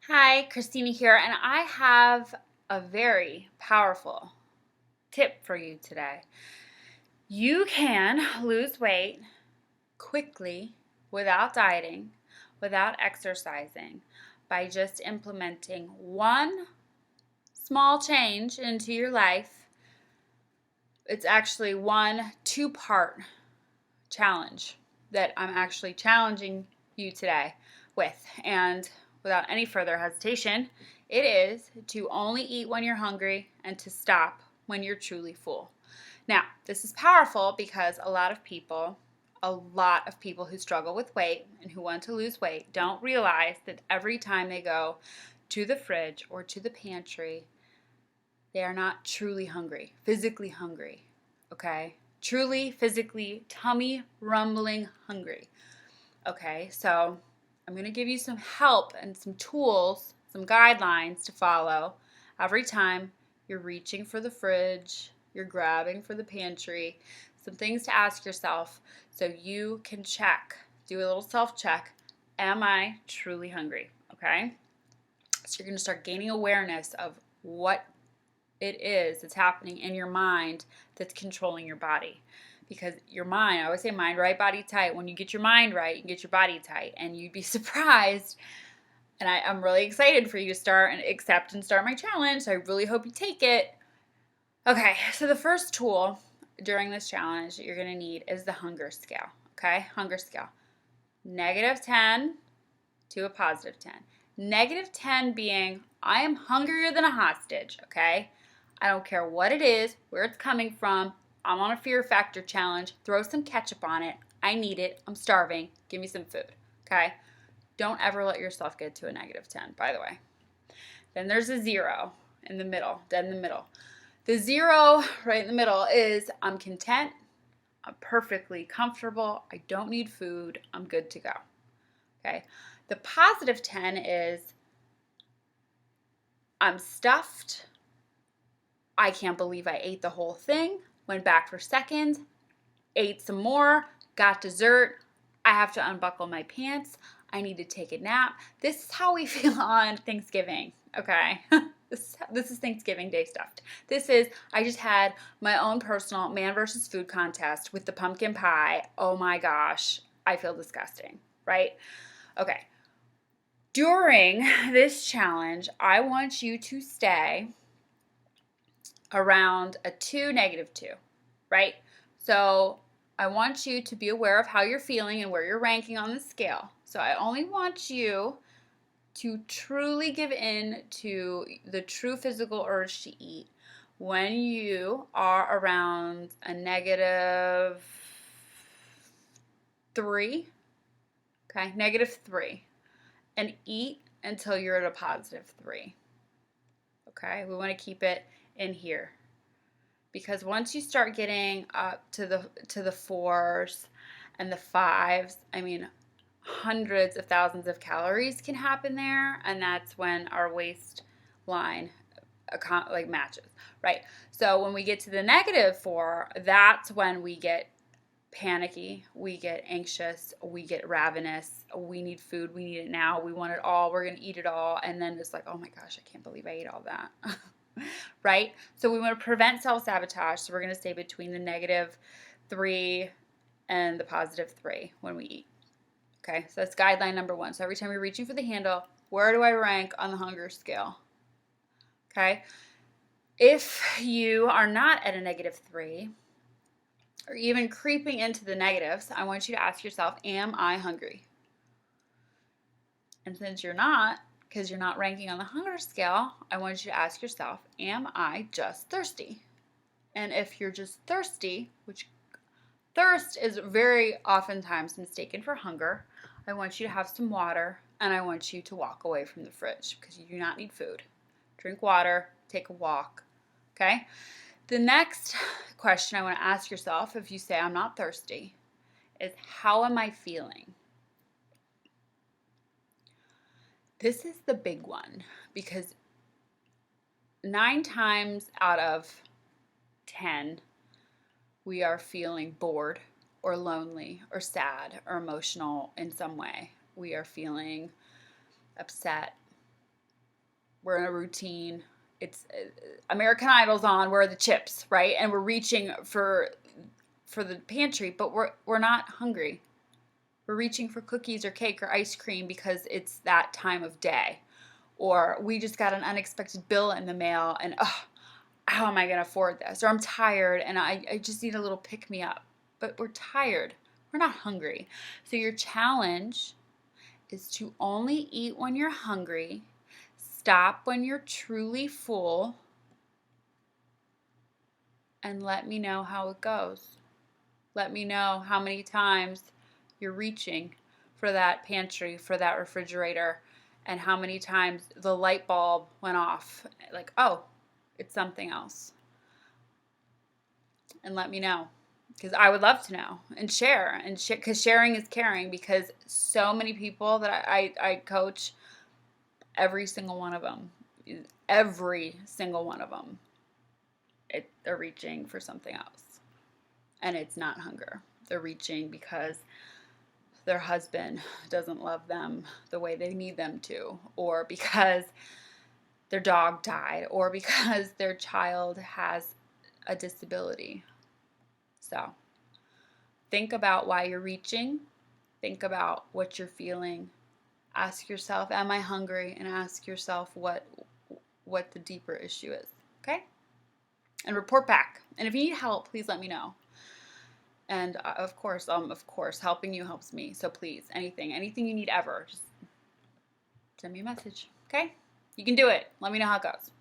Hi, Christina here, and I have a very powerful tip for you today. You can lose weight quickly without dieting, without exercising, by just implementing one small change into your life. It's actually one two-part challenge that I'm actually challenging you today with. And without any further hesitation, it is to only eat when you're hungry and to stop when you're truly full. Now, this is powerful because a lot of people who struggle with weight and who want to lose weight don't realize that every time they go to the fridge or to the pantry, they are not truly hungry, physically hungry, okay? Truly, physically, tummy rumbling hungry. Okay, so I'm going to give you some help and some tools, some guidelines to follow every time you're reaching for the fridge, you're grabbing for the pantry, some things to ask yourself so you can do a little self-check. Am I truly hungry? Okay, so you're going to start gaining awareness of what it is that's happening in your mind that's controlling your body. Because your mind, I always say mind right, body tight. When you get your mind right, you get your body tight. And you'd be surprised. And I'm really excited for you to start and accept and start my challenge. So I really hope you take it. Okay, so the first tool during this challenge that you're going to need is the hunger scale. Okay, hunger scale. -10 to a +10. -10 being, I am hungrier than a hostage, okay? I don't care what it is, where it's coming from. I'm on a fear factor challenge. Throw some ketchup on it. I need it. I'm starving. Give me some food, okay? Don't ever let yourself get to a -10, by the way. Then there's a 0 in the middle, dead in the middle. The 0 right in the middle is I'm content. I'm perfectly comfortable. I don't need food. I'm good to go, okay? The +10 is I'm stuffed. I can't believe I ate the whole thing. Went back for seconds, ate some more, got dessert. I have to unbuckle my pants. I need to take a nap. This is how we feel on Thanksgiving, okay? This is Thanksgiving Day stuff. This is, I just had my own personal man versus food contest with the pumpkin pie. Oh my gosh, I feel disgusting, right? Okay. During this challenge, I want you to stay around a -2, right? So I want you to be aware of how you're feeling and where you're ranking on the scale. So I only want you to truly give in to the true physical urge to eat when you are around a -3, okay, -3, and eat until you're at a +3. Okay, we want to keep it in here, because once you start getting up to the 4s and the 5s, I mean, hundreds of thousands of calories can happen there, and that's when our waistline like matches, right? So when we get to the -4, that's when we get panicky, we get anxious, we get ravenous, we need food, we need it now, we want it all, we're going to eat it all, and then it's like, oh my gosh, I can't believe I ate all that. Right? So we want to prevent self-sabotage, so we're going to stay between the -3 and the +3 when we eat. Okay, so that's guideline number 1. So every time you're reaching for the handle, where do I rank on the hunger scale? Okay, if you are not at a -3, or even creeping into the negatives, I want you to ask yourself, am I hungry? And since you're not, because you're not ranking on the hunger scale, I want you to ask yourself, am I just thirsty? And if you're just thirsty, which thirst is very oftentimes mistaken for hunger, I want you to have some water, and I want you to walk away from the fridge because you do not need food. Drink water, take a walk, okay? The next question I want to ask yourself, if you say I'm not thirsty, is how am I feeling? This is the big one, because 9 times out of 10, we are feeling bored or lonely or sad or emotional in some way. We are feeling upset, we're in a routine. It's American Idol's on, where are the chips, right? And we're reaching for the pantry, but we're not hungry. We're reaching for cookies or cake or ice cream because it's that time of day. Or we just got an unexpected bill in the mail and how am I going to afford this? Or I'm tired and I just need a little pick me up. But we're tired. We're not hungry. So your challenge is to only eat when you're hungry, stop when you're truly full, and let me know how it goes. Let me know how many times you're reaching for that pantry, for that refrigerator, and how many times the light bulb went off. Like, oh, it's something else. And let me know, because I would love to know and share, because sharing is caring. Because so many people that I coach, every single one of them, they're reaching for something else, and it's not hunger. They're reaching because their husband doesn't love them the way they need them to, or because their dog died, or because their child has a disability. So think about why you're reaching. Think about what you're feeling. Ask yourself, am I hungry? And ask yourself what the deeper issue is. Okay? And report back. And if you need help, please let me know. And of course, helping you helps me. So please, anything you need ever, just send me a message. Okay? You can do it. Let me know how it goes.